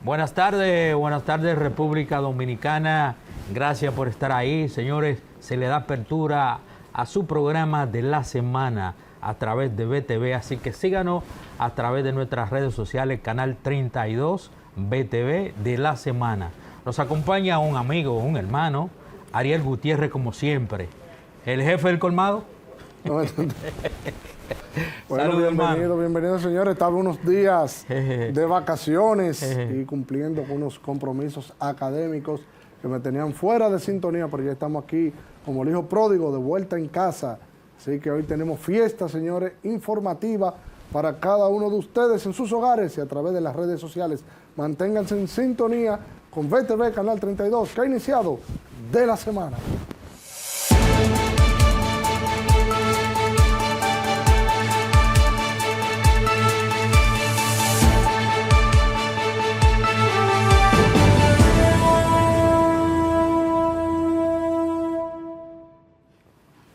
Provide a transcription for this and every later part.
Buenas tardes República Dominicana. Gracias por estar ahí, señores. Se le da apertura a su programa de la semana a través de BTV, así que síganos a través de nuestras redes sociales, Canal 32, BTV de la semana. Nos acompaña un amigo, un hermano, Ariel Gutiérrez, como siempre. El jefe del colmado. Bueno, Saludos, bienvenido, señores. Estaba unos días de vacaciones y cumpliendo con unos compromisos académicos que me tenían fuera de sintonía, pero ya estamos aquí como el hijo pródigo de vuelta en casa. Así que hoy tenemos fiesta, señores, informativa para cada uno de ustedes en sus hogares y a través de las redes sociales. Manténganse en sintonía con BTV Canal 32, que ha iniciado de la semana.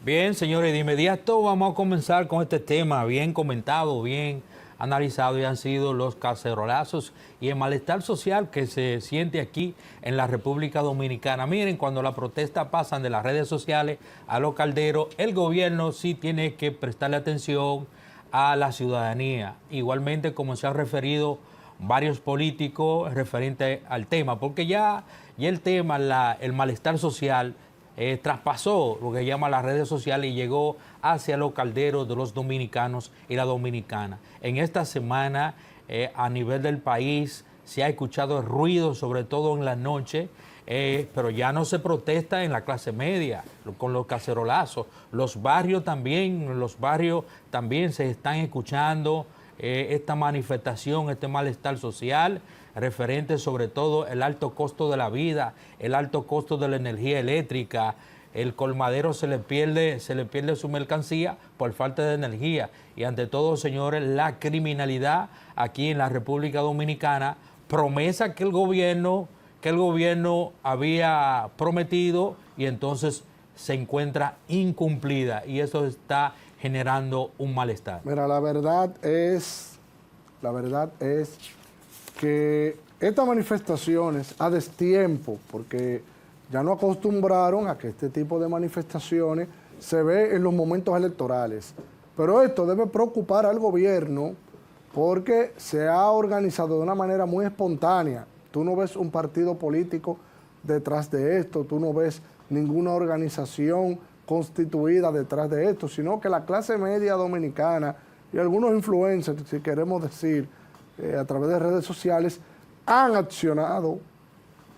Bien, señores, de inmediato vamos a comenzar con este tema bien comentado, bien analizado, y han sido los cacerolazos y el malestar social que se siente aquí en la República Dominicana. Miren, cuando las protestas pasan de las redes sociales a los calderos, el gobierno sí tiene que prestarle atención a la ciudadanía, igualmente como se han referido varios políticos referente al tema, porque ya el tema, el malestar social, traspasó lo que llama las redes sociales y llegó hacia los calderos de los dominicanos y la dominicana. En esta semana, a nivel del país, se ha escuchado ruido, sobre todo en la noche, pero ya no se protesta en la clase media con los cacerolazos. Los barrios también se están escuchando esta manifestación, este malestar social, referente sobre todo el alto costo de la vida, el alto costo de la energía eléctrica. El colmadero se le pierde su mercancía por falta de energía. Y ante todo, señores, la criminalidad aquí en la República Dominicana, promesa que el gobierno había prometido y entonces se encuentra incumplida, y eso está generando un malestar. Mira, la verdad es que estas manifestaciones a destiempo, porque ya no acostumbraron a que este tipo de manifestaciones se ve en los momentos electorales, pero esto debe preocupar al gobierno porque se ha organizado de una manera muy espontánea. Tú no ves un partido político detrás de esto, tú no ves ninguna organización constituida detrás de esto, sino que la clase media dominicana y algunos influencers, si queremos decir, a través de redes sociales, han accionado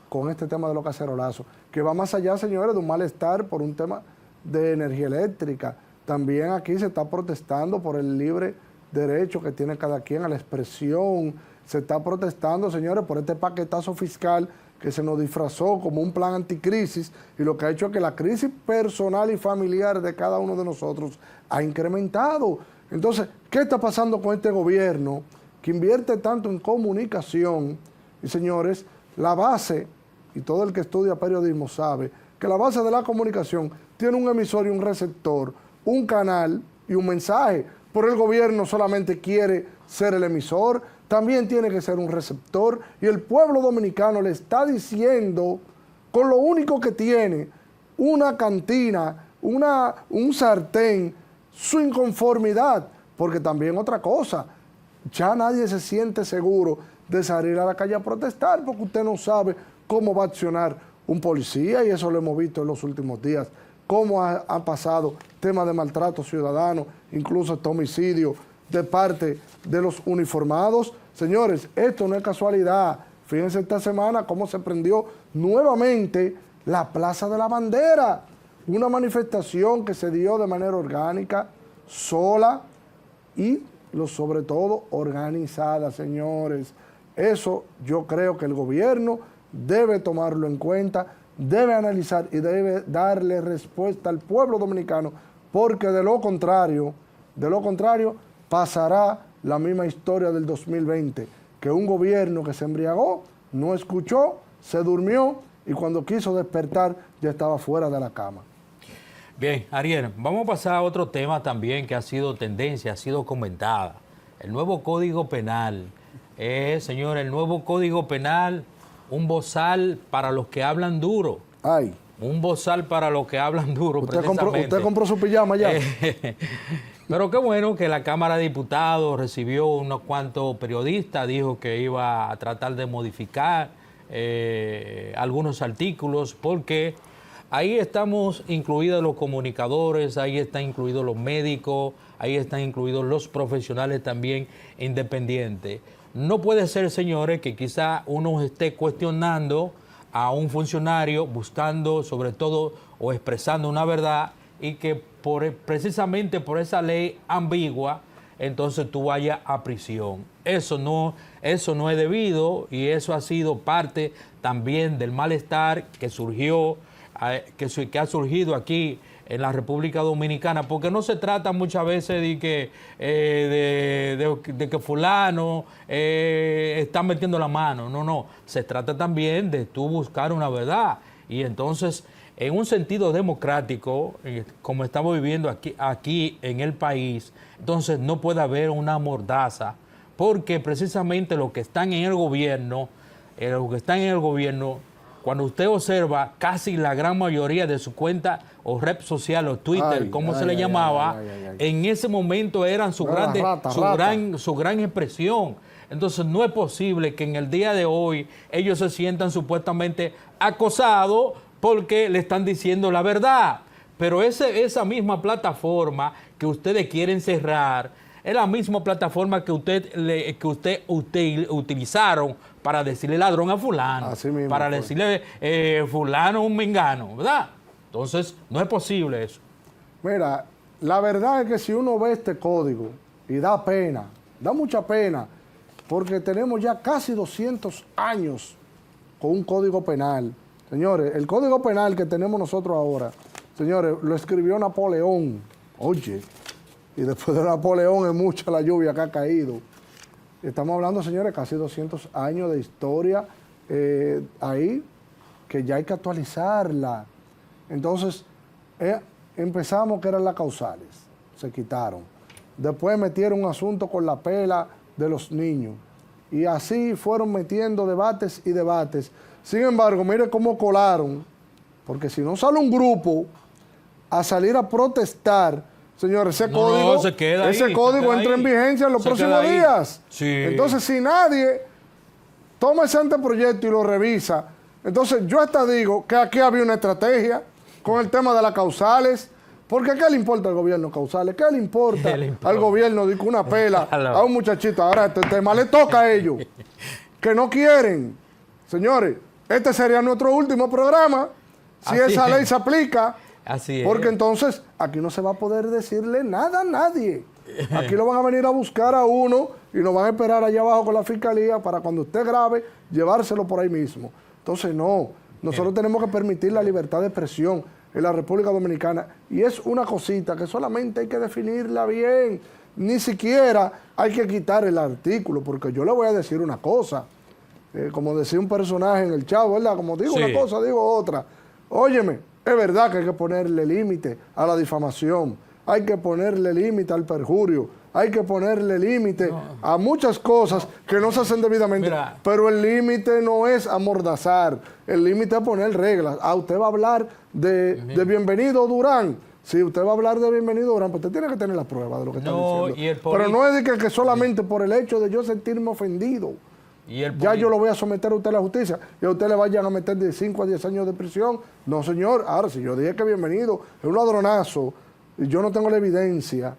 con este tema de los cacerolazos, que va más allá, señores, de un malestar por un tema de energía eléctrica. También aquí se está protestando por el libre derecho que tiene cada quien a la expresión. Se está protestando, señores, por este paquetazo fiscal que se nos disfrazó como un plan anticrisis, y lo que ha hecho es que la crisis personal y familiar de cada uno de nosotros ha incrementado. Entonces, ¿qué está pasando con este gobierno que invierte tanto en comunicación? Y señores, la base, y todo el que estudia periodismo sabe, que la base de la comunicación tiene un emisor y un receptor, un canal y un mensaje, pero el gobierno solamente quiere ser el emisor, también tiene que ser un receptor, y el pueblo dominicano le está diciendo, con lo único que tiene, una cantina, un sartén, su inconformidad, porque también otra cosa, ya nadie se siente seguro de salir a la calle a protestar, porque usted no sabe cómo va a accionar un policía, y eso lo hemos visto en los últimos días, cómo ha pasado temas de maltrato ciudadano, incluso este homicidio de parte de los uniformados. Señores, esto no es casualidad. Fíjense esta semana cómo se prendió nuevamente la Plaza de la Bandera, una manifestación que se dio de manera orgánica, sola y sobre todo organizada, señores. Eso yo creo que el gobierno debe tomarlo en cuenta, debe analizar y debe darle respuesta al pueblo dominicano, porque de lo contrario pasará la misma historia del 2020, que un gobierno que se embriagó, no escuchó, se durmió, y cuando quiso despertar ya estaba fuera de la cama. Bien, Ariel, vamos a pasar a otro tema también que ha sido tendencia, ha sido comentada. El nuevo Código Penal Señor, el nuevo Código Penal, un bozal para los que hablan duro. Ay. Un bozal para los que hablan duro, precisamente. ¿Usted compró su pijama ya? Pero qué bueno que la Cámara de Diputados recibió unos cuantos periodistas, dijo que iba a tratar de modificar algunos artículos, porque ahí estamos incluidos los comunicadores, ahí están incluidos los médicos, ahí están incluidos los profesionales también independientes. No puede ser, señores, que quizá uno esté cuestionando a un funcionario buscando sobre todo o expresando una verdad y que precisamente por esa ley ambigua entonces tú vayas a prisión. Eso no es debido, y eso ha sido parte también del malestar que surgió, que ha surgido aquí en la República Dominicana, porque no se trata muchas veces de que fulano está metiendo la mano, no, se trata también de tú buscar una verdad. Y entonces, en un sentido democrático, como estamos viviendo aquí en el país, entonces no puede haber una mordaza, porque precisamente los que están en el gobierno, cuando usted observa, casi la gran mayoría de su cuenta o red social o Twitter, como se le llamaba, en ese momento eran su gran expresión. Entonces no es posible que en el día de hoy ellos se sientan supuestamente acosados porque le están diciendo la verdad. Pero esa misma plataforma que ustedes quieren cerrar es la misma plataforma que usted utilizaron para decirle ladrón a fulano, para decirle fulano un mengano, ¿verdad? Entonces, no es posible eso. Mira, la verdad es que si uno ve este código, y da pena, da mucha pena, porque tenemos ya casi 200 años con un código penal. Señores, el código penal que tenemos nosotros ahora, señores, lo escribió Napoleón. Oye, y después de Napoleón es mucha la lluvia que ha caído. Estamos hablando, señores, casi 200 años de historia ahí, que ya hay que actualizarla. Entonces, empezamos que eran las causales, se quitaron. Después metieron un asunto con la pela de los niños. Y así fueron metiendo debates y debates. Sin embargo, mire cómo colaron, porque si no sale un grupo a salir a protestar, señores, ese código entra en vigencia en los próximos días. Sí. Entonces, si nadie toma ese anteproyecto y lo revisa, entonces yo hasta digo que aquí había una estrategia con el tema de las causales, porque ¿qué le importa al gobierno causales? ¿Qué le importa al gobierno de una pela a un muchachito? Ahora este tema le toca a ellos, que no quieren. Señores, este sería nuestro último programa, si esa ley se aplica. Así es. Porque entonces aquí no se va a poder decirle nada a nadie. Aquí lo van a venir a buscar a uno y nos van a esperar allá abajo con la fiscalía para cuando usted grabe, llevárselo por ahí mismo. Entonces no, nosotros tenemos que permitir la libertad de expresión en la República Dominicana, y es una cosita que solamente hay que definirla bien. Ni siquiera hay que quitar el artículo, porque yo le voy a decir una cosa, como decía un personaje en el Chavo, ¿verdad? Como digo una cosa, digo otra. Óyeme, es verdad que hay que ponerle límite a la difamación, hay que ponerle límite al perjurio, hay que ponerle límite a muchas cosas que no se hacen debidamente. Mira, pero el límite no es amordazar, el límite es poner reglas. Usted va a hablar de Bienvenido Durán. Si usted va a hablar de Bienvenido Durán, pues usted tiene que tener la prueba de lo que está diciendo. Pero no es de que solamente por el hecho de yo sentirme ofendido, ya yo lo voy a someter a usted a la justicia y a usted le vayan a meter de 5 a 10 años de prisión. No, señor. Ahora, si yo dije que Bienvenido es un ladronazo y yo no tengo la evidencia,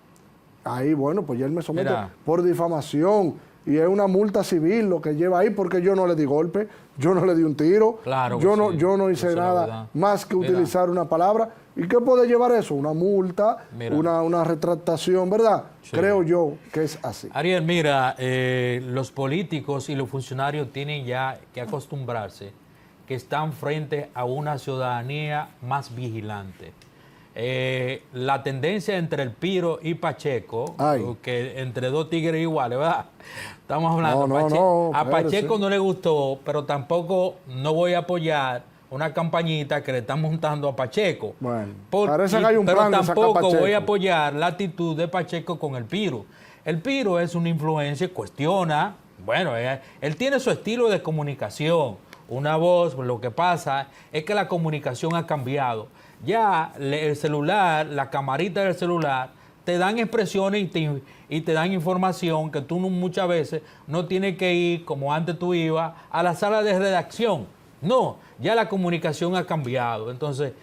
ahí, bueno, pues ya él me somete por difamación y es una multa civil lo que lleva ahí, porque yo no le di golpe, yo no le di un tiro, yo no hice nada más que utilizar una palabra. ¿Y qué puede llevar eso? Una multa, una retractación, ¿verdad? Sí. Creo yo que es así. Ariel, mira, los políticos y los funcionarios tienen ya que acostumbrarse que están frente a una ciudadanía más vigilante. La tendencia entre el Piro y Pacheco, que entre dos tigres iguales, ¿verdad? Estamos hablando. A Pacheco no le gustó, pero tampoco no voy a apoyar una campañita que le están montando a Pacheco. Bueno, parece que hay un plan pero tampoco voy a apoyar la actitud de Pacheco con el Piro. El Piro es una influencia, cuestiona, Bueno, él tiene su estilo de comunicación, una voz. Lo que pasa es que la comunicación ha cambiado. Ya el celular, la camarita del celular, te dan expresiones y te dan información que tú muchas veces no tienes que ir, como antes tú ibas, a la sala de redacción. No, ya la comunicación ha cambiado. Entonces,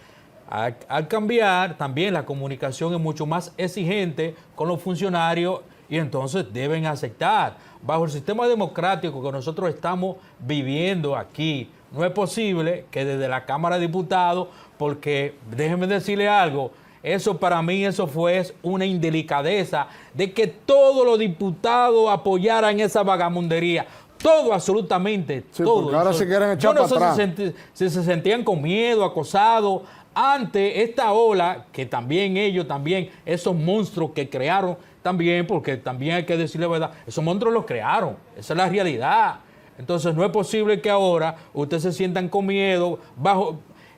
al cambiar, también la comunicación es mucho más exigente con los funcionarios y entonces deben aceptar. Bajo el sistema democrático que nosotros estamos viviendo aquí, no es posible que desde la Cámara de Diputados, porque déjenme decirle algo, eso para mí fue una indelicadeza de que todos los diputados apoyaran esa vagamundería. Todo, absolutamente, sí, todo. Porque ahora se quieren echar para atrás. Si se sentían con miedo, acosados, ante esta ola, que también esos monstruos que crearon también, porque también hay que decirle la verdad, esos monstruos los crearon, esa es la realidad. Entonces no es posible que ahora ustedes se sientan con miedo.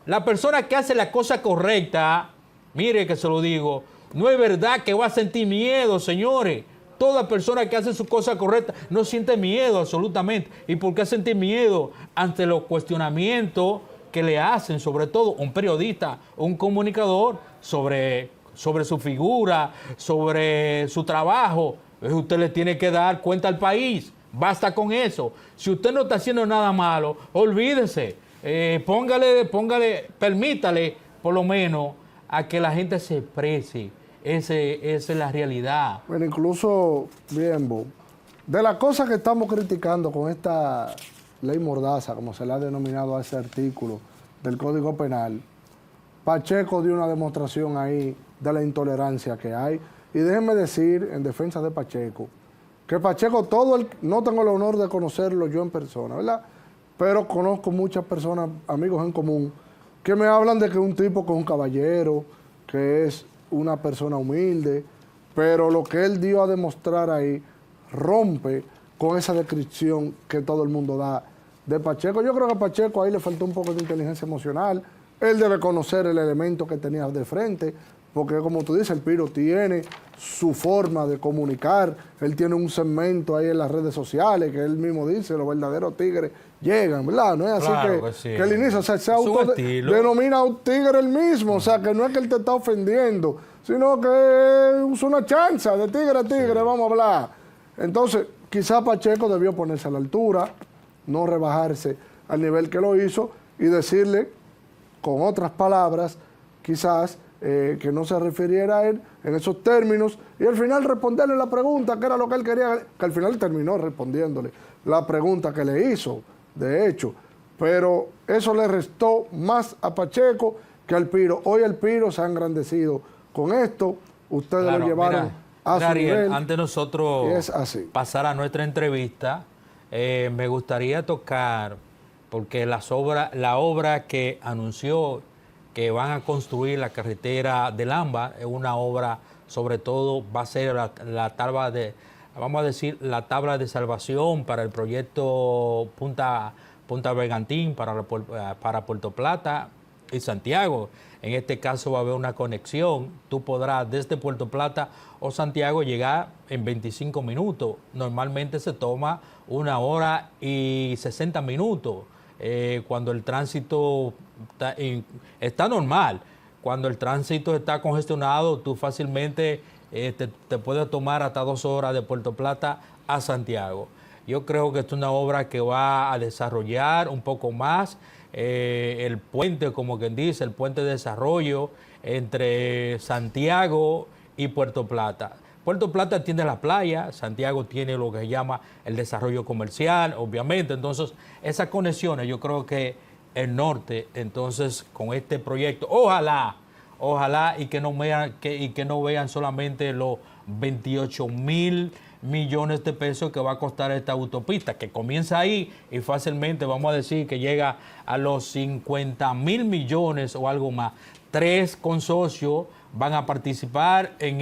La persona que hace la cosa correcta, mire que se lo digo, no es verdad que va a sentir miedo, señores. Toda persona que hace su cosa correcta no siente miedo absolutamente. ¿Y por qué sentir miedo ante los cuestionamientos que le hacen, sobre todo un periodista, un comunicador, sobre su figura, sobre su trabajo? Usted le tiene que dar cuenta al país. Basta con eso. Si usted no está haciendo nada malo, olvídese. Permítale por lo menos a que la gente se exprese. Esa es la realidad. Bueno, incluso, bien, de las cosas que estamos criticando con esta ley mordaza, como se le ha denominado a ese artículo del Código Penal, Pacheco dio una demostración ahí de la intolerancia que hay. Y déjenme decir, en defensa de Pacheco, que Pacheco, no tengo el honor de conocerlo yo en persona, ¿verdad? Pero conozco muchas personas, amigos en común, que me hablan de que es un tipo que es un caballero, que es una persona humilde, pero lo que él dio a demostrar ahí rompe con esa descripción que todo el mundo da de Pacheco. Yo creo que a Pacheco ahí le faltó un poco de inteligencia emocional. Él debe conocer el elemento que tenía de frente, porque como tú dices, el Piro tiene su forma de comunicar, él tiene un segmento ahí en las redes sociales, que él mismo dice, los verdaderos tigres llegan, ¿verdad? No es así claro que sí. Que el inicio, o sea, se denomina un tigre el mismo, o sea, que no es que él te está ofendiendo, sino que es una chanza de tigre a tigre, sí. Vamos a hablar. Entonces, quizá Pacheco debió ponerse a la altura, no rebajarse al nivel que lo hizo y decirle, con otras palabras, quizás, que no se refiriera a él en esos términos y al final responderle la pregunta, que era lo que él quería, que al final terminó respondiéndole la pregunta que le hizo, de hecho, pero eso le restó más a Pacheco que al Piro. Hoy el Piro se ha engrandecido con esto, ustedes lo llevaron a su nivel. Antes de nosotros pasar a nuestra entrevista, me gustaría tocar, porque la obra que anunció que van a construir la carretera del Ámbar, es una obra, sobre todo va a ser la tabla de, vamos a decir, la tabla de salvación para el proyecto Punta Bergantín, para Puerto Plata y Santiago. En este caso va a haber una conexión, tú podrás desde Puerto Plata o Santiago llegar en 25 minutos, normalmente se toma 1 hora y 60 minutos. Cuando el tránsito está normal, cuando el tránsito está congestionado, tú fácilmente te puedes tomar hasta 2 horas de Puerto Plata a Santiago. Yo creo que es una obra que va a desarrollar un poco más el puente, como quien dice, el puente de desarrollo entre Santiago y Puerto Plata. Puerto Plata tiene la playa, Santiago tiene lo que se llama el desarrollo comercial, obviamente. Entonces, esas conexiones, yo creo que el norte, entonces, con este proyecto, ojalá, y que no vean solamente los 28,000 millones de pesos que va a costar esta autopista, que comienza ahí y fácilmente vamos a decir que llega a los 50,000 millones o algo más. 3 consorcios van a participar en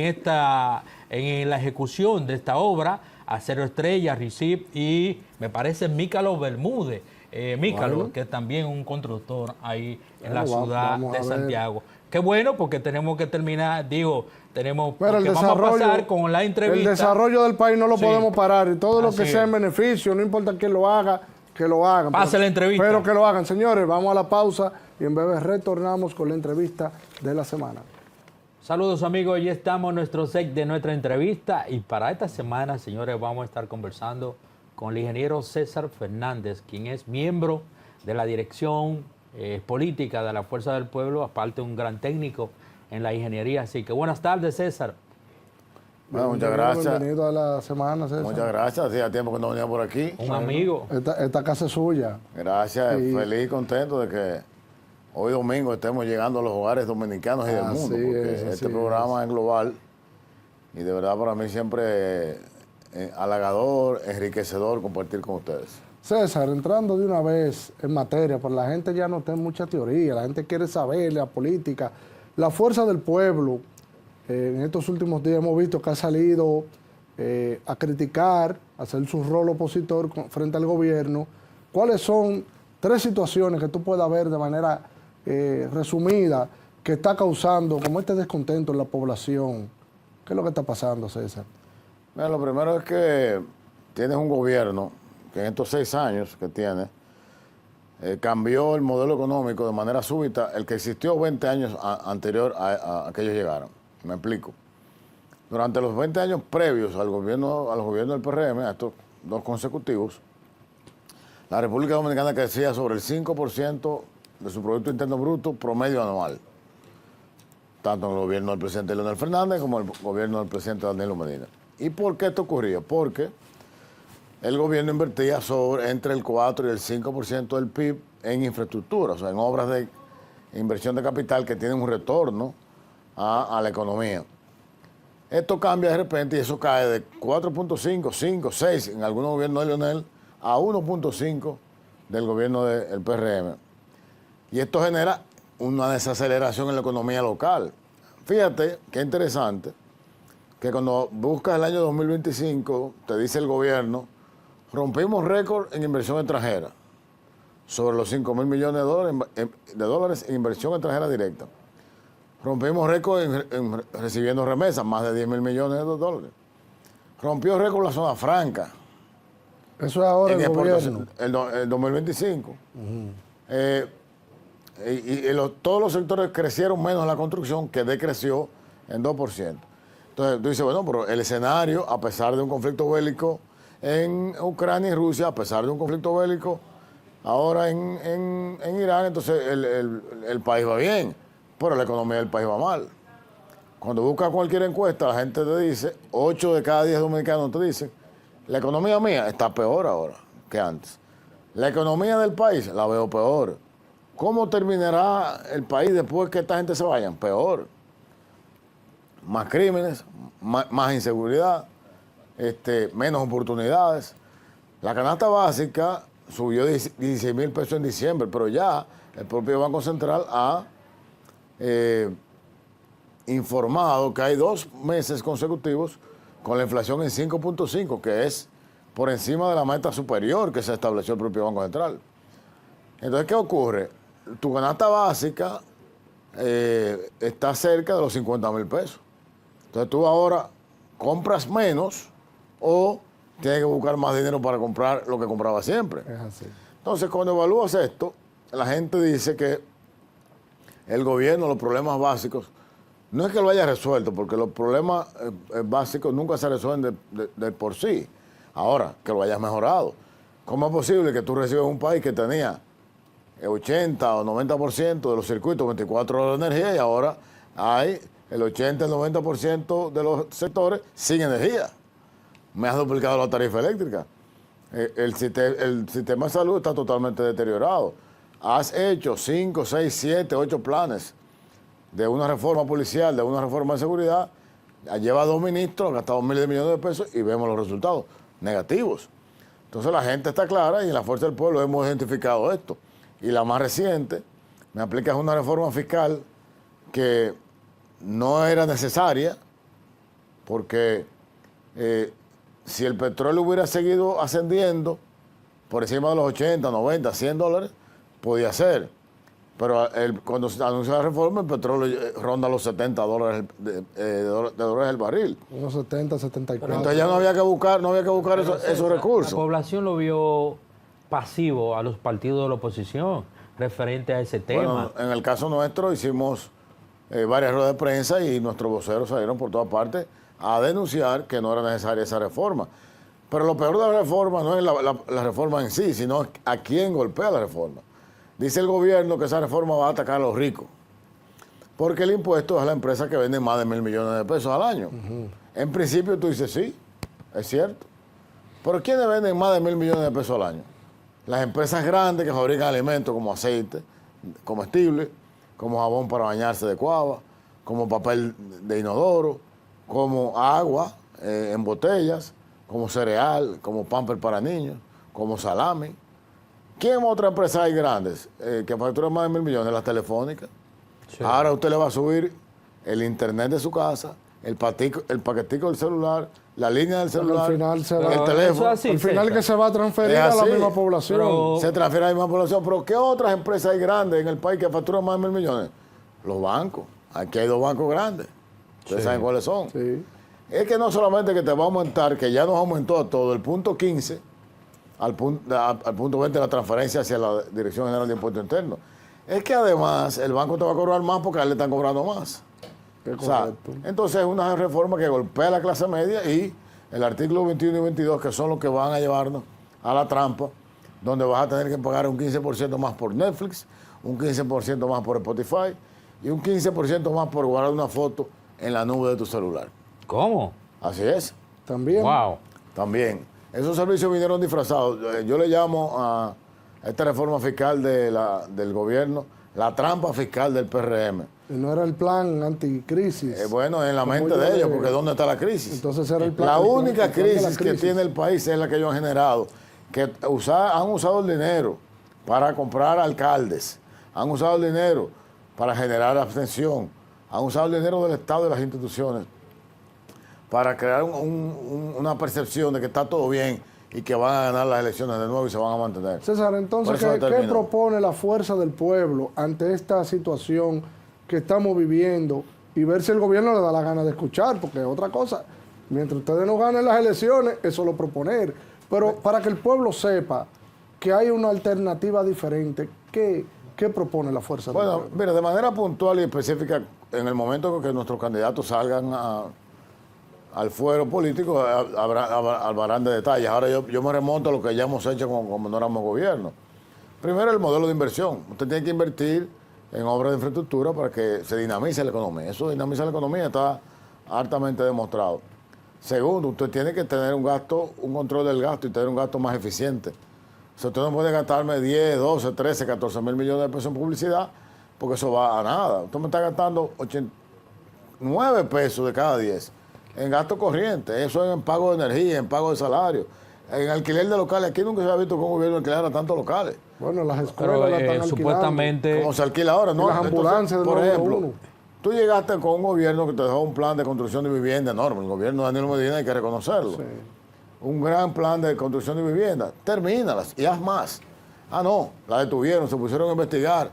la ejecución de esta obra: Acero Estrella, RICIP y me parece Mícalo Bermúdez, que es también un constructor ahí en la ciudad de Santiago. Qué bueno, porque tenemos que terminar, tenemos Mira, porque vamos a pasar con la entrevista. El desarrollo del país no lo Sí. podemos parar, y todo lo que Así sea es. en beneficio, no importa quién lo haga, que lo hagan. Pase la entrevista. Pero que lo hagan. Señores, vamos a la pausa y en breve retornamos con la entrevista de la semana. Saludos amigos, ya estamos en nuestro set de nuestra entrevista y para esta semana, señores, vamos a estar conversando con el ingeniero César Fernández, quien es miembro de la dirección política de la Fuerza del Pueblo, aparte un gran técnico en la ingeniería. Así que buenas tardes, César. Bueno, muchas gracias. Bienvenido a la semana, César. Muchas gracias. Hacía tiempo que no venía por aquí. Un amigo. Esta casa es suya. Gracias. Sí. Feliz y contento de que hoy domingo estemos llegando a los hogares dominicanos y del mundo. Así Porque es, así este programa es global y de verdad para mí siempre halagador, enriquecedor compartir con ustedes. César, entrando de una vez en materia, pues la gente ya no tiene mucha teoría, la gente quiere saber la política, la fuerza del pueblo. En estos últimos días hemos visto que ha salido a criticar, a hacer su rol opositor frente al gobierno. ¿Cuáles son 3 situaciones que tú puedas ver de manera resumida que está causando como este descontento en la población? ¿Qué es lo que está pasando, César? Mira, lo primero es que tienes un gobierno que en estos 6 años que tiene cambió el modelo económico de manera súbita, el que existió 20 años anterior a que ellos llegaran. Me explico. Durante los 20 años previos al gobierno del PRM, a estos 2 consecutivos, la República Dominicana crecía sobre el 5% de su Producto Interno Bruto promedio anual, tanto en el gobierno del presidente Leonel Fernández como en el gobierno del presidente Danilo Medina. ¿Y por qué esto ocurría? Porque el gobierno invertía entre el 4 y el 5% del PIB en infraestructura, o sea, en obras de inversión de capital que tienen un retorno a la economía. Esto cambia de repente y eso cae de 4.5, 5, 6 en algunos gobiernos de Leonel a 1.5 del gobierno del PRM. Y esto genera una desaceleración en la economía local. Fíjate qué interesante que cuando buscas el año 2025, te dice el gobierno, rompimos récord en inversión extranjera, sobre los 5.000 millones de dólares en inversión extranjera directa. Rompimos récord en recibiendo remesas, más de 10.000 millones de dólares. Rompió récord la zona franca. Eso es ahora En el gobierno. el 2025. Todos los sectores crecieron menos en la construcción, que decreció en 2%. Entonces tú dices, bueno, pero el escenario, a pesar de un conflicto bélico en Ucrania y Rusia, a pesar de un conflicto bélico ahora en Irán, entonces el país va bien, pero la economía del país va mal. Cuando buscas cualquier encuesta, la gente te dice, 8 de cada 10 dominicanos te dicen, la economía mía está peor ahora que antes. La economía del país la veo peor. ¿Cómo terminará el país después que esta gente se vayan? Peor. Más crímenes, más inseguridad, menos oportunidades. La canasta básica subió 16.000 pesos en diciembre, pero ya el propio Banco Central ha informado que hay 2 meses consecutivos con la inflación en 5.5, que es por encima de la meta superior que se estableció el propio Banco Central. Entonces, ¿qué ocurre? Tu canasta básica está cerca de los 50.000 pesos. Entonces, tú ahora compras menos o tienes que buscar más dinero para comprar lo que compraba siempre. Es así. Entonces, cuando evalúas esto, la gente dice que el gobierno, los problemas básicos, no es que lo haya resuelto, porque los problemas básicos nunca se resuelven de por sí. Ahora, que lo hayas mejorado. ¿Cómo es posible que tú recibas un país que tenía 80 o 90% de los circuitos 24 horas de energía y ahora hay el 80 el 90% de los sectores sin energía? Me has duplicado la tarifa eléctrica. El sistema de salud está totalmente deteriorado. Has hecho 5, 6, 7, 8 planes de una reforma policial, de una reforma de seguridad. Lleva 2 ministros, ha gastado miles de millones de pesos y vemos los resultados negativos. Entonces la gente está clara y en la Fuerza del Pueblo hemos identificado esto. Y la más reciente, me aplicas una reforma fiscal que no era necesaria porque si el petróleo hubiera seguido ascendiendo por encima de los 80, 90, 100 dólares, podía ser. Pero cuando se anuncia la reforma, el petróleo ronda los $70 de dólares el barril. Unos 70, 74. Entonces ya no había que buscar esos recursos. La población lo vio pasivo a los partidos de la oposición referente a ese tema. Bueno, en el caso nuestro hicimos varias ruedas de prensa y nuestros voceros salieron por todas partes a denunciar que no era necesaria esa reforma. Pero lo peor de la reforma no es la reforma en sí, sino a quién golpea la reforma. Dice el gobierno que esa reforma va a atacar a los ricos, porque el impuesto es a la empresa que vende más de 1.000 millones de pesos al año. En principio tú dices, sí, es cierto. Pero ¿quiénes venden más de 1.000 millones de pesos al año? Las empresas grandes que fabrican alimentos como aceite, comestible, como jabón para bañarse de cuava, como papel de inodoro, como agua en botellas, como cereal, como pamper para niños, como salami. ¿Quién otra empresa hay grandes que facturan más de 1.000 millones? Las telefónicas. Sí. Ahora usted le va a subir el internet de su casa, el paquetico del celular, la línea del celular, el teléfono. Al final que se va a transferir a la misma población. Se transfiere a la misma población. Pero ¿qué otras empresas hay grandes en el país que facturan más de 1.000 millones? Los bancos. Aquí hay 2 bancos grandes. Ustedes saben cuáles son. Sí. Es que no solamente que te va a aumentar, que ya nos aumentó a todo el punto 15 al punto 20 de la transferencia hacia la Dirección General de Impuestos Internos. Es que además el banco te va a cobrar más porque a él le están cobrando más. O sea, entonces es una reforma que golpea a la clase media y el artículo 21 y 22, que son los que van a llevarnos a la trampa, donde vas a tener que pagar un 15% más por Netflix, un 15% más por Spotify y un 15% más por guardar una foto en la nube de tu celular. ¿Cómo? Así es. También. Wow. También. Esos servicios vinieron disfrazados. Yo le llamo a esta reforma fiscal del gobierno la trampa fiscal del PRM. Y no era el plan anticrisis. Bueno, en la mente de ellos, porque ¿dónde está la crisis? Entonces era el plan. La única crisis que tiene el país es la que ellos han generado, que han usado el dinero para comprar alcaldes, han usado el dinero para generar abstención, han usado el dinero del Estado y de las instituciones para crear una percepción de que está todo bien y que van a ganar las elecciones de nuevo y se van a mantener. César, entonces, ¿qué propone la fuerza del pueblo ante esta situación que estamos viviendo y ver si el gobierno le da la gana de escuchar? Porque otra cosa, mientras ustedes no ganen las elecciones, eso lo proponer. Pero para que el pueblo sepa que hay una alternativa diferente, ¿qué propone la fuerza del pueblo? Bueno, mira, de manera puntual y específica, en el momento que nuestros candidatos salgan al fuero político, hablarán de detalles. Ahora yo me remonto a lo que ya hemos hecho como no éramos gobierno. Primero, el modelo de inversión. Usted tiene que invertir en obras de infraestructura para que se dinamice la economía. Eso dinamiza la economía, está altamente demostrado. Segundo, usted tiene que tener un control del gasto y tener un gasto más eficiente. O sea, usted no puede gastarme 10, 12, 13, 14 mil millones de pesos en publicidad, porque eso va a nada. Usted me está gastando 9 pesos de cada 10 en gasto corriente. Eso es en pago de energía, en pago de salario, en alquiler de locales. Aquí nunca se ha visto que un gobierno alquilara tantos locales. Bueno, las escuelas las están supuestamente como se alquila ahora, ¿no? Las ambulancias, por ejemplo, tú llegaste con un gobierno que te dejó un plan de construcción de vivienda enorme. El gobierno de Danilo Medina hay que reconocerlo. Sí. Un gran plan de construcción de vivienda. Termínalas y haz más. Ah, no, la detuvieron, se pusieron a investigar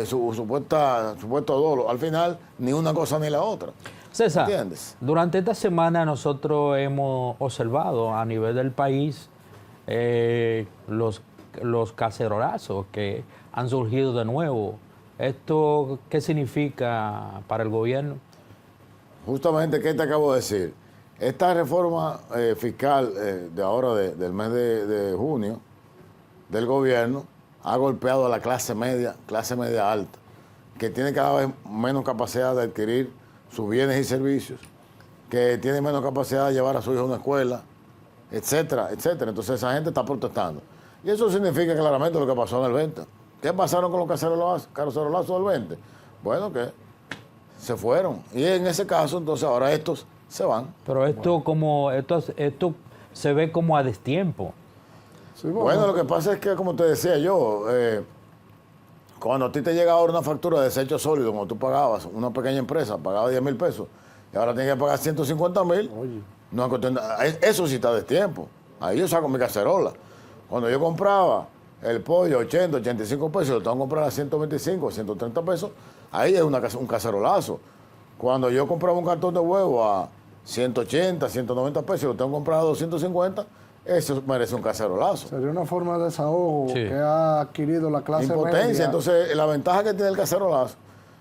su supuesto dolo. Al final, ni una cosa ni la otra. César, ¿entiendes? Durante esta semana nosotros hemos observado a nivel del país los cacerolazos que han surgido de nuevo. ¿Esto qué significa para el gobierno? Justamente, ¿qué te acabo de decir? Esta reforma fiscal de ahora, del mes de junio, del gobierno, ha golpeado a la clase media alta, que tiene cada vez menos capacidad de adquirir sus bienes y servicios, que tiene menos capacidad de llevar a su hijo a una escuela, etcétera, etcétera. Entonces esa gente está protestando. Y eso significa claramente lo que pasó en el 20. ¿Qué pasaron con los cacerolazos del 20? Bueno, que se fueron. Y en ese caso, entonces ahora estos se van. Pero esto esto se ve como a destiempo. Sí, bueno, lo que pasa es que, como te decía yo, cuando a ti te llega ahora una factura de desecho sólido, como tú pagabas, una pequeña empresa pagaba 10 mil pesos y ahora tienes que pagar 150,000, no es cuestión eso sí está de tiempo. Ahí yo saco mi cacerola. Cuando yo compraba el pollo 80, 85 pesos, lo tengo que comprar a 125, 130 pesos, ahí es un cacerolazo. Cuando yo compraba un cartón de huevo a 180, 190 pesos, lo tengo que comprar a 250, eso merece un cacerolazo. Sería una forma de desahogo Sí. que ha adquirido la clase Impotencia. media. Entonces, la ventaja que tiene el cacerolazo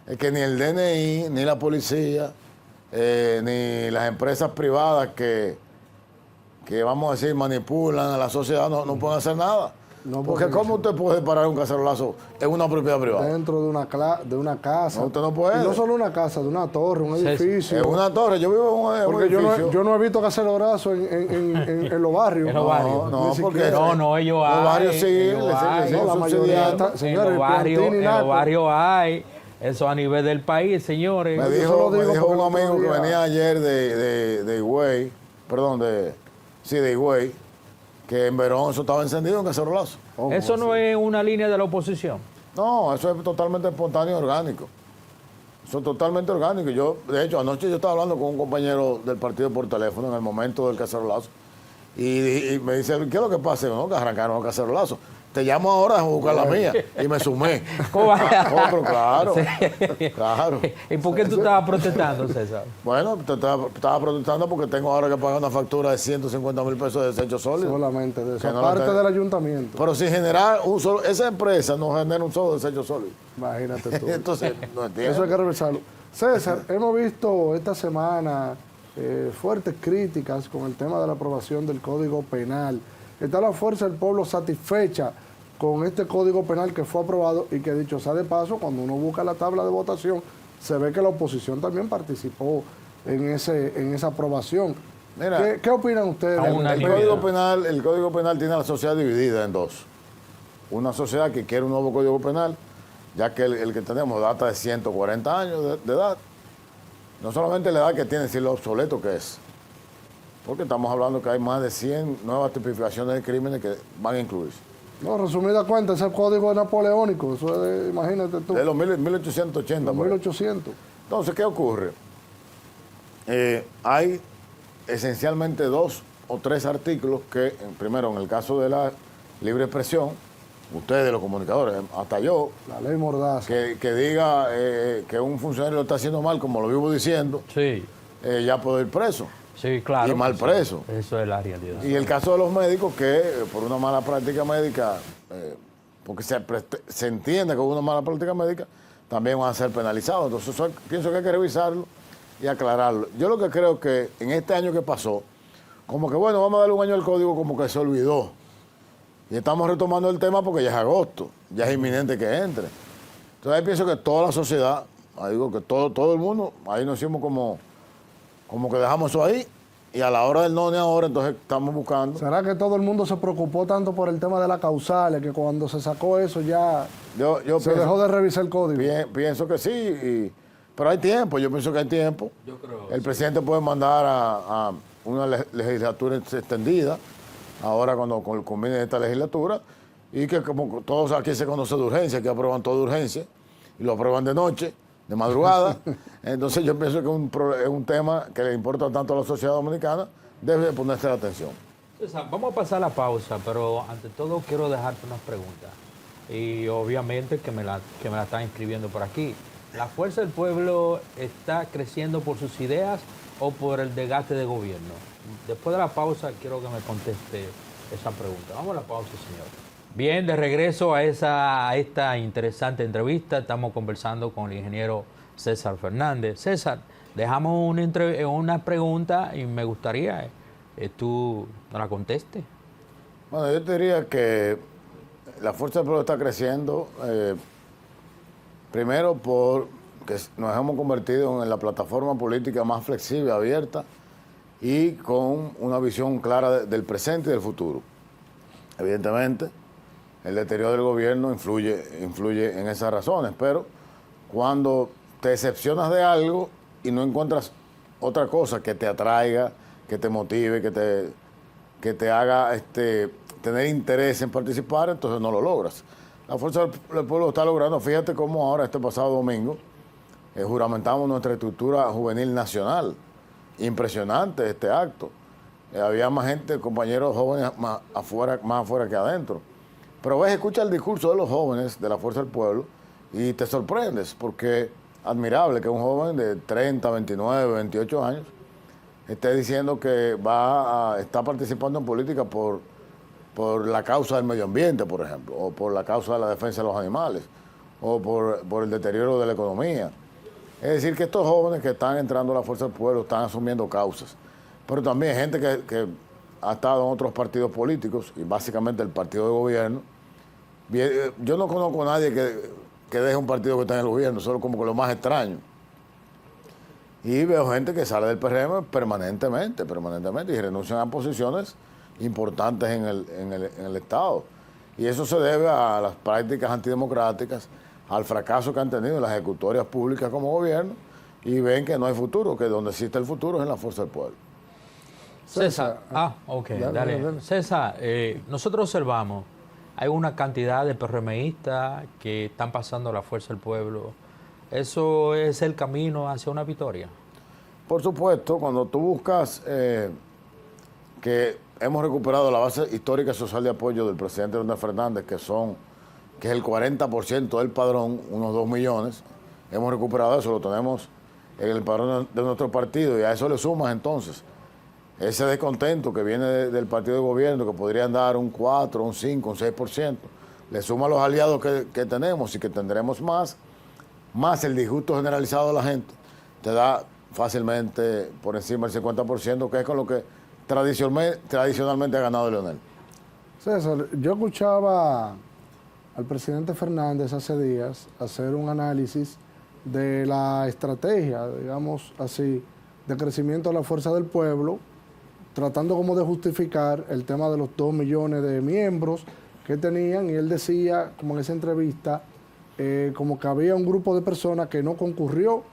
es que ni el DNI, ni la policía, ni las empresas privadas que vamos a decir manipulan a la sociedad no pueden hacer nada. No, porque ¿cómo usted puede parar un cacerolazo en una propiedad privada? Dentro de una casa. No, usted no puede. Y no solo una casa, de una torre, un Sí, sí. edificio. En una torre, yo vivo en un Porque edificio. yo no he visto cacerolazo en los barrios. En los barrios. No, Ni porque siquiera. No, ellos hay. Los barrios sí, ellos les hay. siguen No, la mayoría subsidiando. está- En señores, los barrios, Plantín y en los Naco. barrios hay. Eso a nivel del país, señores. Me Yo dijo, solo me digo dijo porque un el otro amigo que día- venía ayer de Higüey, perdón, de Higüey, que en Verón eso estaba encendido en cacerolazo. ¿Cómo Eso así? no es una línea de la oposición. No, eso es totalmente espontáneo y orgánico. Eso es totalmente orgánico. Yo, de hecho, anoche yo estaba hablando con un compañero del partido por teléfono en el momento del cacerolazo y me dice, ¿qué es lo que pasa? No, que arrancaron el cacerolazo. Te llamo ahora a buscar la mía. Y me sumé. ¿Cómo va? Otro, claro. Sí. Claro. ¿Y por qué tú estabas protestando, César? Bueno, estaba protestando porque tengo ahora que pagar una factura de 150 mil pesos de desecho sólido. Solamente de eso. Que no lo Aparte te- del ayuntamiento. Pero sin generar un solo, esa empresa no genera un solo desecho sólido. Imagínate tú. Entonces, no entiendo. Eso hay que revisarlo. César, hemos visto esta semana fuertes críticas con el tema de la aprobación del Código Penal. Está la Fuerza del Pueblo satisfecha con este Código Penal que fue aprobado y que, dicho sea de paso, cuando uno busca la tabla de votación, se ve que la oposición también participó en esa aprobación. Mira, ¿Qué opinan ustedes? Aún El hay- Código Penal tiene a la sociedad dividida en dos. Una sociedad que quiere un nuevo Código Penal, ya que el que tenemos data de 140 años de edad. No solamente la edad que tiene, sino lo obsoleto que es. Porque estamos hablando que hay más de 100 nuevas tipificaciones de crímenes que van a incluirse. No, resumida cuenta, ese código napoleónico, eso es, imagínate tú, De los 1880. por ahí. 1800. Entonces, ¿qué ocurre? Hay esencialmente 2 o 3 artículos que, primero, en el caso de la libre expresión, ustedes los comunicadores, hasta yo, La ley Mordaza. que diga que un funcionario lo está haciendo mal, como lo vivo diciendo, Sí, ya puede ir preso. sí, claro. Y mal Sí, preso. Eso es la realidad. Y el caso de los médicos que por una mala práctica médica, porque se entiende que hubo una mala práctica médica, también van a ser penalizados. Entonces pienso que hay que revisarlo y aclararlo. Yo lo que creo es que en este año que pasó, como que bueno, vamos a darle un año al código, como que se olvidó. Y estamos retomando el tema porque ya es agosto, ya es inminente que entre. Entonces ahí pienso que toda la sociedad, ahí digo que todo el mundo, ahí nos hicimos como que dejamos eso ahí. Y a la hora del no ni ahora, entonces estamos buscando. ¿Será que todo el mundo se preocupó tanto por el tema de las causales que cuando se sacó eso ya Yo se pienso, dejó de revisar el código? pienso que sí, pero hay tiempo, yo pienso que hay tiempo. Yo creo. El presidente puede mandar a una legislatura extendida, ahora cuando culmine esta legislatura, y que como todos aquí se conoce de urgencia, que aprueban todo de urgencia, y lo aprueban de noche, de madrugada. Entonces yo pienso que es un tema que le importa tanto a la sociedad dominicana, debe de ponerse la atención. César, vamos a pasar la pausa, pero ante todo quiero dejarte unas preguntas. Y obviamente que me la están escribiendo por aquí. ¿La Fuerza del Pueblo está creciendo por sus ideas o por el desgaste de gobierno? Después de la pausa quiero que me conteste esa pregunta. Vamos a la pausa, señor. Bien, de regreso a esta interesante entrevista. Estamos conversando con el ingeniero César Fernández. César, dejamos una pregunta y me gustaría tú nos la contestes. Bueno, yo te diría que la Fuerza del Pueblo está creciendo, primero porque nos hemos convertido en la plataforma política más flexible, abierta y con una visión clara del presente y del futuro. Evidentemente, el deterioro del gobierno influye en esas razones, pero cuando te decepcionas de algo y no encuentras otra cosa que te atraiga, que te motive, que te haga tener interés en participar, entonces no lo logras. La Fuerza del Pueblo lo está logrando. Fíjate cómo ahora, este pasado domingo, juramentamos nuestra estructura juvenil nacional. Impresionante este acto. Había más gente, compañeros jóvenes más afuera que adentro. Pero ves, escucha el discurso de los jóvenes de la Fuerza del Pueblo y te sorprendes, porque admirable que un joven de 30, 29, 28 años esté diciendo que está participando en política por la causa del medio ambiente, por ejemplo, o por la causa de la defensa de los animales, o por el deterioro de la economía. Es decir, que estos jóvenes que están entrando a la Fuerza del Pueblo están asumiendo causas. Pero también gente que ha estado en otros partidos políticos, y básicamente el partido de gobierno. Yo no conozco a nadie que deje un partido que está en el gobierno, solo como que lo más extraño. Y veo gente que sale del PRM permanentemente, y renuncian a posiciones importantes en el Estado. Y eso se debe a las prácticas antidemocráticas, al fracaso que han tenido las ejecutorias públicas como gobierno, y ven que no hay futuro, que donde existe el futuro es en la Fuerza del Pueblo. César, ok, dale. César, nosotros observamos, hay una cantidad de PRMistas que están pasando a la Fuerza del Pueblo. ¿Eso es el camino hacia una victoria? Por supuesto, cuando tú buscas que hemos recuperado la base histórica social de apoyo del presidente Leonel Fernández, que es el 40% del padrón, unos 2 millones, hemos recuperado eso, lo tenemos en el padrón de nuestro partido, y a eso le sumas entonces ese descontento que viene del partido de gobierno, que podrían dar un 4, un 5, un 6%, le suma los aliados que tenemos y que tendremos más el disgusto generalizado de la gente, te da fácilmente por encima del 50%, que es con lo que tradicionalmente ha ganado Leonel. César, yo escuchaba al presidente Fernández hace días hacer un análisis de la estrategia, digamos así, de crecimiento de la Fuerza del Pueblo, tratando como de justificar el tema de los 2 millones de miembros que tenían, y él decía, como en esa entrevista, como que había un grupo de personas que no concurrió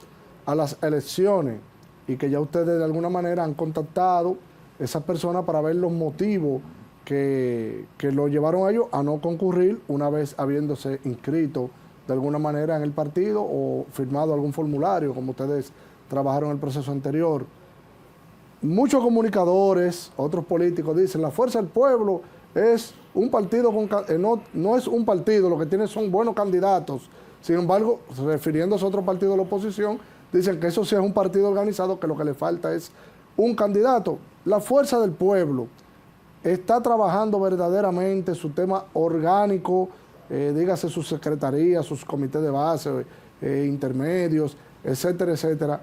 a las elecciones y que ya ustedes de alguna manera han contactado a esas personas para ver los motivos que lo llevaron a ellos a no concurrir una vez habiéndose inscrito de alguna manera en el partido o firmado algún formulario, como ustedes trabajaron en el proceso anterior. Muchos comunicadores, otros políticos dicen, la Fuerza del Pueblo es un partido, no es un partido, lo que tiene son buenos candidatos. Sin embargo, refiriéndose a otro partido de la oposición, dicen que eso sí es un partido organizado, que lo que le falta es un candidato. La Fuerza del Pueblo está trabajando verdaderamente su tema orgánico, dígase sus secretarías, sus comités de base, intermedios, etcétera, etcétera,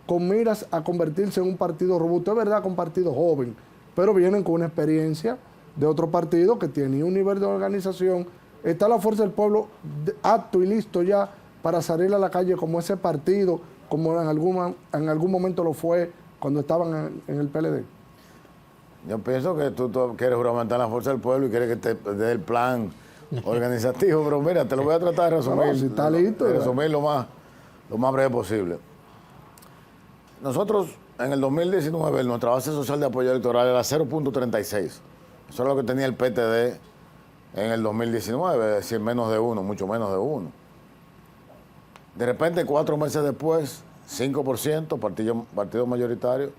con miras a convertirse en un partido robusto. Es verdad que un partido joven, pero vienen con una experiencia de otro partido que tiene un nivel de organización. Está la Fuerza del Pueblo apto y listo ya para salir a la calle como ese partido, como en algún momento lo fue cuando estaban en el PLD. Yo pienso que tú quieres juramentar la Fuerza del Pueblo y quieres que te dé el plan organizativo, pero mira, te lo voy a tratar de resumir, no, si está listo, de resumir lo más breve posible. Nosotros, en el 2019, nuestra base social de apoyo electoral era 0.36. Eso es lo que tenía el PTD en el 2019, es decir, menos de 1, mucho menos de 1. De repente, 4 meses después, 5%, partido mayoritario.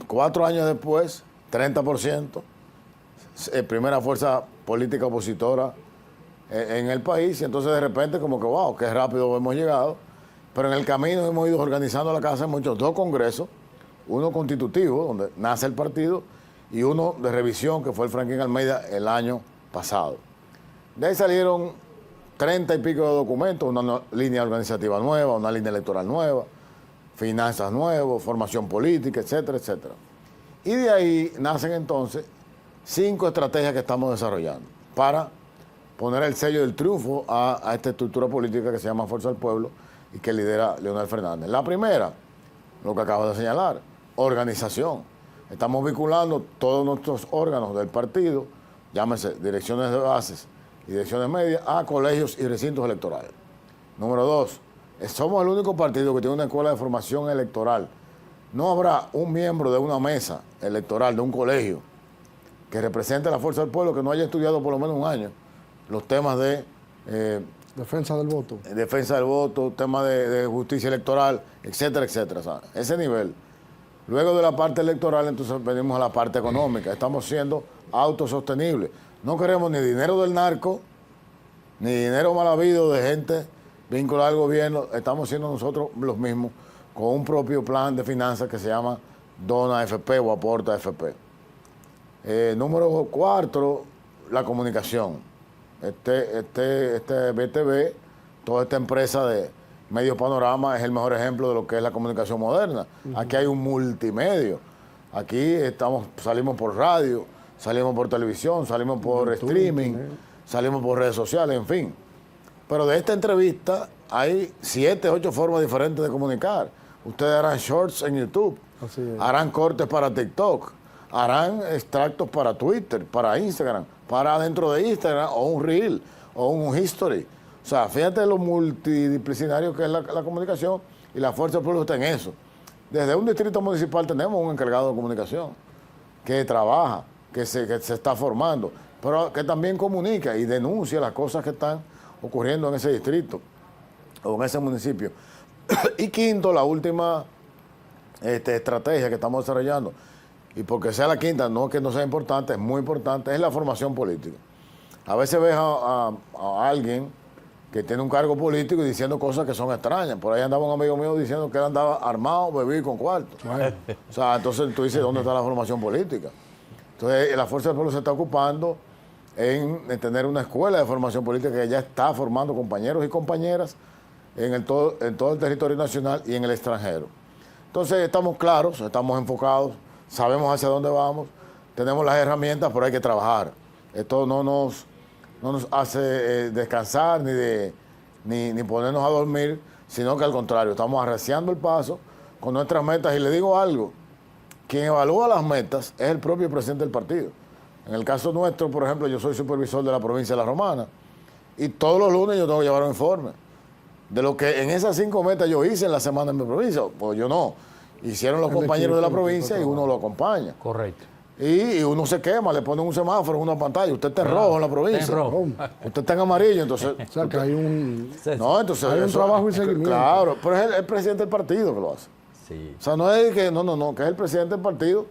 4 años después, 30%, primera fuerza política opositora en el país. Y entonces, de repente, como que, wow, qué rápido hemos llegado. Pero en el camino hemos ido organizando la casa, hemos hecho 2 congresos, uno constitutivo, donde nace el partido, y uno de revisión, que fue el Franklin Almeida el año pasado. De ahí salieron 30 y pico de documentos, una línea organizativa nueva, una línea electoral nueva, finanzas nuevas, formación política, etcétera, etcétera. Y de ahí nacen entonces 5 estrategias que estamos desarrollando para poner el sello del triunfo a esta estructura política que se llama Fuerza del Pueblo y que lidera Leonel Fernández. La primera, lo que acabo de señalar, organización. Estamos vinculando todos nuestros órganos del partido, llámese direcciones de bases y direcciones medias, a colegios y recintos electorales. Número 2, somos el único partido que tiene una escuela de formación electoral. No habrá un miembro de una mesa electoral de un colegio que represente a la Fuerza del Pueblo que no haya estudiado por lo menos un año los temas de defensa del voto. Defensa del voto, temas de justicia electoral, etcétera, etcétera. O sea, ese nivel. Luego de la parte electoral, entonces venimos a la parte económica. Estamos siendo autosostenible. No queremos ni dinero del narco, ni dinero mal habido de gente vinculada al gobierno. Estamos siendo nosotros los mismos con un propio plan de finanzas que se llama Dona AFP o Aporta AFP. Número 4, la comunicación. Este BTV, toda esta empresa de Medios Panorama es el mejor ejemplo de lo que es la comunicación moderna. Aquí hay un multimedio. Aquí salimos por radio, salimos por televisión, salimos por streaming, salimos por redes sociales, en fin. Pero de esta entrevista hay 7, 8 formas diferentes de comunicar. Ustedes harán shorts en YouTube, harán cortes para TikTok, harán extractos para Twitter, para Instagram, para dentro de Instagram, o un Reel, o un History. O sea, fíjate lo multidisciplinario que es la comunicación, y la Fuerza del Pueblo está en eso. Desde un distrito municipal tenemos un encargado de comunicación que trabaja, que se está formando, pero que también comunica y denuncia las cosas que están ocurriendo en ese distrito o en ese municipio. Y quinto, la última estrategia que estamos desarrollando, y porque sea la quinta, no que no sea importante, es muy importante, es la formación política. A veces ves a alguien que tiene un cargo político y diciendo cosas que son extrañas. Por ahí andaba un amigo mío diciendo que él andaba armado, bebido y con cuarto. O sea, entonces tú dices, ¿dónde está la formación política? Entonces, la Fuerza del Pueblo se está ocupando en tener una escuela de formación política que ya está formando compañeros y compañeras en todo el territorio nacional y en el extranjero. Entonces, estamos claros, estamos enfocados, sabemos hacia dónde vamos, tenemos las herramientas, pero hay que trabajar. Esto no nos hace descansar ni ponernos a dormir, sino que al contrario, estamos arreciando el paso con nuestras metas. Y le digo algo, quien evalúa las metas es el propio presidente del partido. En el caso nuestro, por ejemplo, yo soy supervisor de la provincia de La Romana y todos los lunes yo tengo que llevar un informe de lo que en esas 5 metas yo hice en la semana en mi provincia. Pues yo no, hicieron los compañeros de la provincia y uno lo acompaña. Correcto. Y uno se quema, le ponen un semáforo en una pantalla. Usted está en rojo en la provincia. Está en rojo. Usted está en amarillo, entonces. O sea, que hay un, entonces hay un trabajo y seguimiento. Claro, pero es el presidente del partido que lo hace. Sí. O sea, no es que, que es el presidente del partido.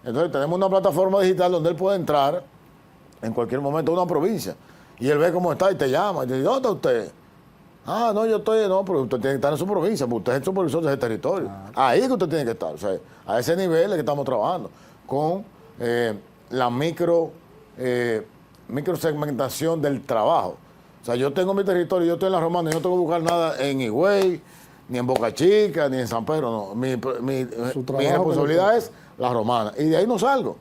Entonces tenemos una plataforma digital donde él puede entrar en cualquier momento a una provincia. Y él ve cómo está y te llama. Y te dice, ¿dónde está usted? Ah, no, yo estoy, no, pero usted tiene que estar en su provincia, porque usted es el supervisor de ese territorio. Ahí es que usted tiene que estar. O sea, a ese nivel es que estamos trabajando con la microsegmentación del trabajo. O sea, yo tengo mi territorio, yo estoy en La Romana y no tengo que buscar nada en Higüey, ni en Boca Chica, ni en San Pedro, no. Mi responsabilidad es La Romana. Y de ahí no salgo.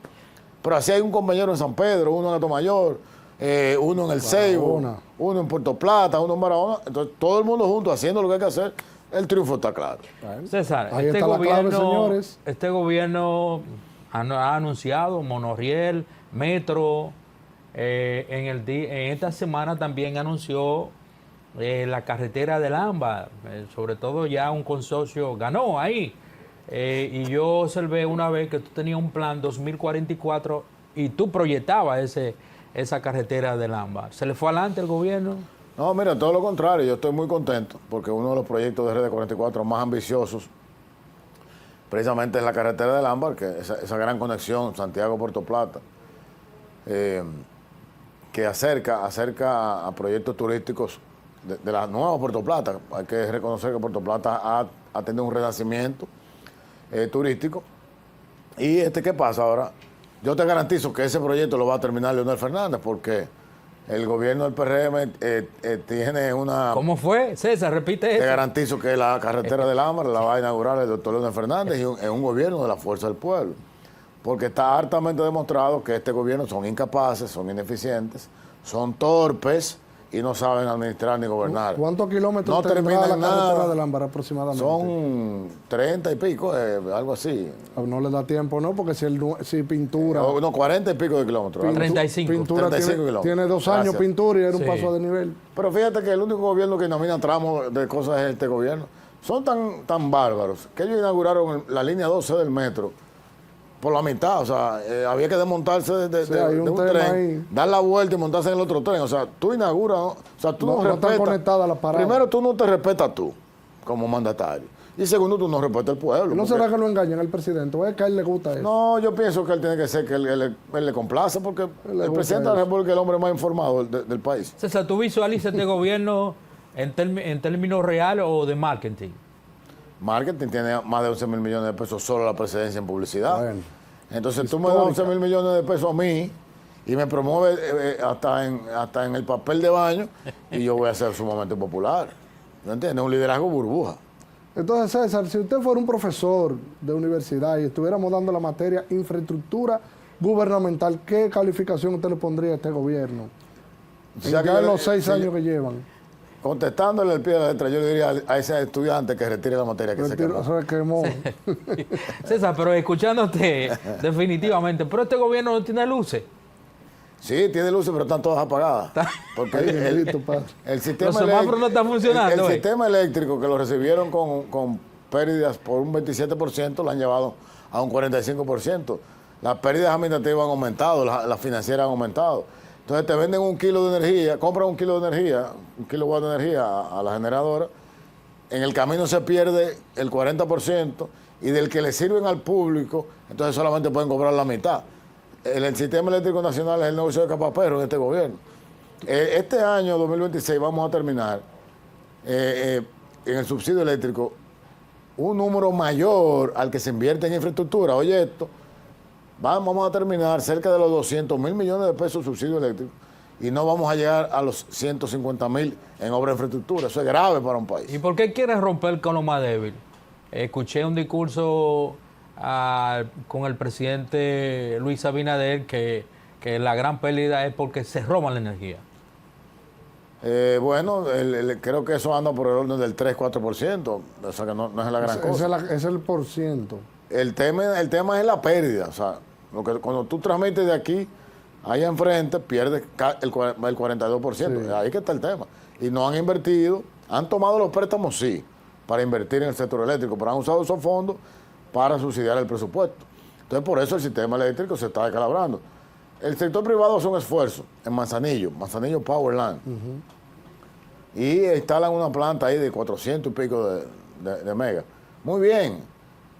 Pero así hay un compañero en San Pedro, uno en Atomayor, uno en El Ceibo, uno en Puerto Plata, uno en Barahona. Entonces, todo el mundo junto haciendo lo que hay que hacer, el triunfo está claro. César, Ahí está la clave, señores. Este gobierno ha anunciado monorriel, metro. En esta semana también anunció la carretera del AMBA. Sobre todo ya un consorcio ganó ahí. Y yo observé una vez que tú tenías un plan 2044 y tú proyectabas esa carretera del AMBA. ¿Se le fue adelante el gobierno? No, mira, todo lo contrario. Yo estoy muy contento porque uno de los proyectos de RD44 más ambiciosos precisamente es la carretera del Ámbar, que esa gran conexión Santiago-Puerto Plata, que acerca a proyectos turísticos de la nueva Puerto Plata. Hay que reconocer que Puerto Plata ha tenido un renacimiento turístico. ¿Y qué pasa ahora? Yo te garantizo que ese proyecto lo va a terminar Leonel Fernández, porque el gobierno del PRM tiene una... ¿Cómo fue? César, repite eso. Te garantizo que la carretera del Ámbar la va a inaugurar el doctor Leonel Fernández y en un gobierno de la Fuerza del Pueblo. Porque está hartamente demostrado que este gobierno son incapaces, son ineficientes, son torpes y no saben administrar ni gobernar. ¿Cuántos kilómetros no tendrá terminan la carretera nada. del Ámbar aproximadamente? Son 30 y pico, algo así. No le da tiempo, ¿no? Porque si pintura... No, 40 y pico de kilómetros. 35. Pintura 35 kilómetros. tiene 2 años Gracias. pintura y era Sí. un paso de nivel. Pero fíjate que el único gobierno que denomina tramos de cosas es este gobierno. Son tan bárbaros que ellos inauguraron la línea 12 del metro por la mitad. O sea, había que desmontarse de un tren, ahí. dar la vuelta y montarse en el otro tren. O sea, tú inauguras, ¿no? O sea, tú no No están respetas. conectadas las paradas. Primero, tú no te respetas tú como mandatario. Y segundo, tú no respetas al pueblo. ¿No porque- será que lo engañan al presidente? ¿O es que a él le gusta eso? No, yo pienso que él tiene que ser que él le complace, porque le el gusta presidente de la eso. República es el hombre más informado del país. César, ¿tú visualizas este gobierno en términos reales o de marketing? Marketing tiene más de 11 mil millones de pesos solo la presidencia en publicidad. Bueno, Entonces tú me das 11 mil millones de pesos a mí y me promueve hasta en el papel de baño y yo voy a ser sumamente popular. ¿No entiendes? Un liderazgo burbuja. entonces, César, si usted fuera un profesor de universidad y estuviéramos dando la materia infraestructura gubernamental, ¿qué calificación usted le pondría a este gobierno? Ya que Ya en yo- los 6 sí, años que llevan. Contestándole al pie de la letra, yo le diría a ese estudiante que retire la materia que se quemó. Se quemó. César, pero escuchándote, definitivamente, pero este gobierno no tiene luces. Sí, tiene luces, pero están todas apagadas. Porque Ahí, Miguelito, padre. el sistema Los semáforos no están funcionando, El ¿eh? sistema eléctrico que lo recibieron con pérdidas por un 27%, lo han llevado a un 45%. Las pérdidas administrativas han aumentado, las financieras han aumentado. Entonces te venden un kilo de energía, compran un kilo de energía, un kilowatt de energía a la generadora. En el camino se pierde el 40% y del que le sirven al público, entonces solamente pueden cobrar la mitad. El sistema eléctrico nacional es el negocio de capapero en este gobierno. Este año, 2026, vamos a terminar en el subsidio eléctrico un número mayor al que se invierte en infraestructura. Oye esto, vamos a terminar cerca de los 200 mil millones de pesos de subsidio eléctrico y no vamos a llegar a los 150 mil en obra de infraestructura. Eso es grave para un país. ¿Y por qué quieres romper con lo más débil? Escuché un discurso con el presidente Luis Abinader que la gran pérdida es porque se roban la energía. Bueno, creo que eso anda por el orden del 3-4%, o sea que no es la gran cosa. Ese es el por ciento. El tema es la pérdida, o sea, cuando tú transmites de aquí, allá enfrente, pierdes el 42%, Sí. ahí que está el tema. Y no han invertido, han tomado los préstamos, sí, para invertir en el sector eléctrico, pero han usado esos fondos para subsidiar el presupuesto. Entonces, por eso el sistema eléctrico se está descalabrando. El sector privado hace un esfuerzo en Manzanillo Powerland, y instalan una planta ahí de 400 y pico de megas. Muy bien,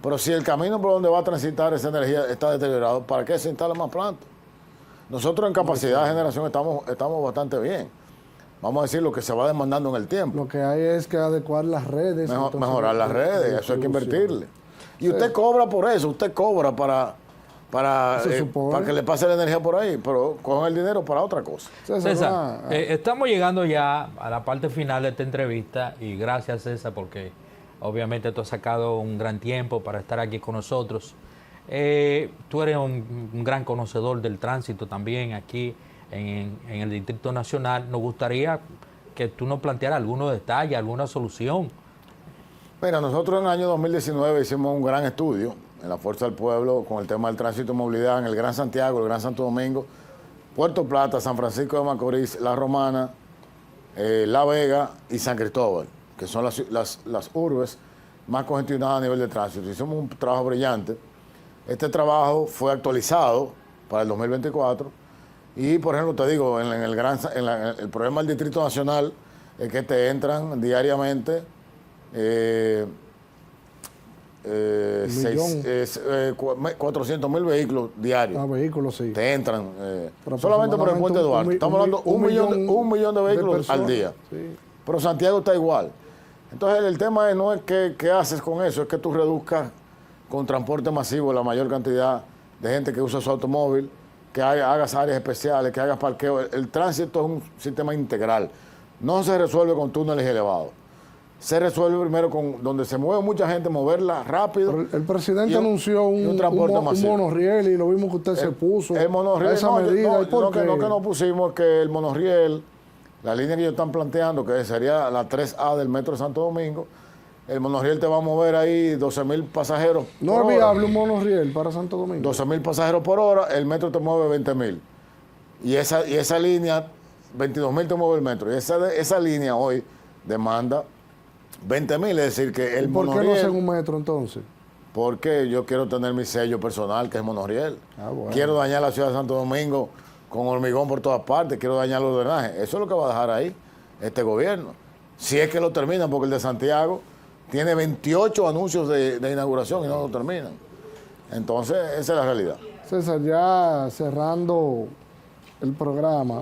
pero si el camino por donde va a transitar esa energía está deteriorado, ¿para qué se instalan más plantas? Nosotros en capacidad de generación estamos bastante bien. Vamos a decir lo que se va demandando en el tiempo. Lo que hay es que adecuar las redes. entonces, Mejorar las redes, eso hay que invertirle. Y usted cobra por eso, usted cobra para Se supone. que le pase la energía por ahí, pero con el dinero para otra cosa. César, estamos llegando ya a la parte final de esta entrevista y gracias, César, porque obviamente tú has sacado un gran tiempo para estar aquí con nosotros. Tú eres un gran conocedor del tránsito también aquí en el Distrito Nacional. Nos gustaría que tú nos plantearas algunos detalles, alguna solución. Mira, nosotros en el año 2019 hicimos un gran estudio en la Fuerza del Pueblo con el tema del tránsito y movilidad en el Gran Santiago, el Gran Santo Domingo, Puerto Plata, San Francisco de Macorís, La Romana, La Vega y San Cristóbal, que son las urbes más congestionadas a nivel de tránsito. Hicimos un trabajo brillante. Este trabajo fue actualizado para el 2024 y, por ejemplo, te digo, el problema del Distrito Nacional es que te entran diariamente 400.000 vehículos diarios. Vehículos, sí. Te entran Pero solamente por el puente de Duarte. Estamos hablando de un millón de vehículos personas, al día. sí. Pero Santiago está igual. Entonces el tema no es qué haces con eso, es que tú reduzcas con transporte masivo la mayor cantidad de gente que usa su automóvil, que hagas áreas especiales, que hagas parqueo. El tránsito es un sistema integral. No se resuelve con túneles elevados. Se resuelve primero con donde se mueve mucha gente, moverla rápido. Pero el presidente y anunció un monorriel y lo vimos que usted se puso. El monorriel, a esa medida. ¿Y por qué? Lo que nos pusimos es que el monorriel, la línea que ellos están planteando, que sería la 3A del Metro de Santo Domingo, el monorriel te va a mover ahí 12.000 pasajeros No por es hora. viable un monorriel para Santo Domingo. 12.000 pasajeros por hora, el metro te mueve 20.000. Y esa línea, 22.000 te mueve el metro. Y esa línea hoy demanda 20.000, es decir, que el ¿Por qué no monorriel... hacen un metro entonces? Porque yo quiero tener mi sello personal, que es monorriel. Bueno. Quiero dañar la ciudad de Santo Domingo con hormigón por todas partes, quiero dañar los drenajes. Eso es lo que va a dejar ahí este gobierno. Si es que lo terminan, porque el de Santiago tiene 28 anuncios de inauguración y no lo terminan. Entonces, esa es la realidad. César, ya cerrando el programa,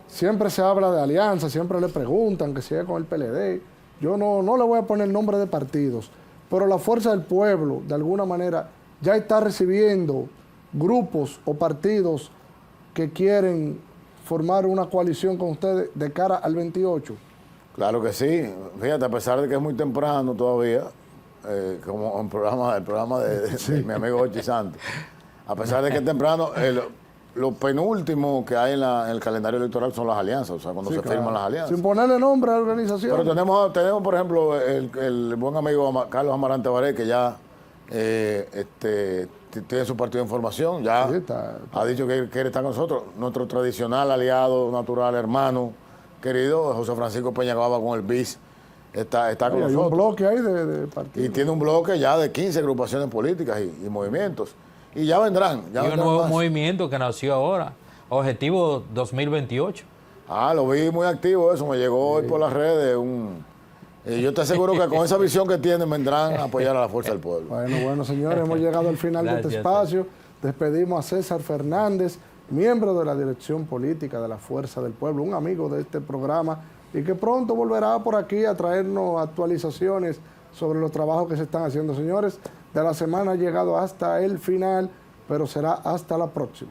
siempre se habla de alianza, siempre le preguntan que siga con el PLD. Yo no le voy a poner nombre de partidos, pero la Fuerza del Pueblo, de alguna manera, ya está recibiendo grupos o partidos que quieren formar una coalición con ustedes de cara al 28. Claro que sí. Fíjate, a pesar de que es muy temprano todavía, como el programa de mi amigo Ochi Santos, a pesar de que es temprano, lo penúltimo que hay en el calendario electoral son las alianzas, o sea, cuando se firman las alianzas. Sin ponerle nombre a la organización. Pero tenemos por ejemplo, el buen amigo Carlos Amarante Baré, que ya tiene su partido de información, ya Sí, ha dicho que quiere estar con nosotros. Nuestro tradicional aliado natural, hermano, querido, José Francisco Peña Gaba con el BIS, está con Hay nosotros. un bloque ahí de partidos. Y tiene un bloque ya de 15 agrupaciones políticas y movimientos. Y ya vendrán. Y un nuevo movimiento que nació ahora, Objetivo 2028. Lo vi muy activo eso, me llegó hoy por las redes. Y yo te aseguro que con esa visión que tienen vendrán a apoyar a la Fuerza del Pueblo. Bueno, señores, hemos llegado al final de este espacio. Despedimos a César Fernández, miembro de la dirección política de la Fuerza del Pueblo, un amigo de este programa y que pronto volverá por aquí a traernos actualizaciones sobre los trabajos que se están haciendo. Señores, de la semana ha llegado hasta el final, pero será hasta la próxima.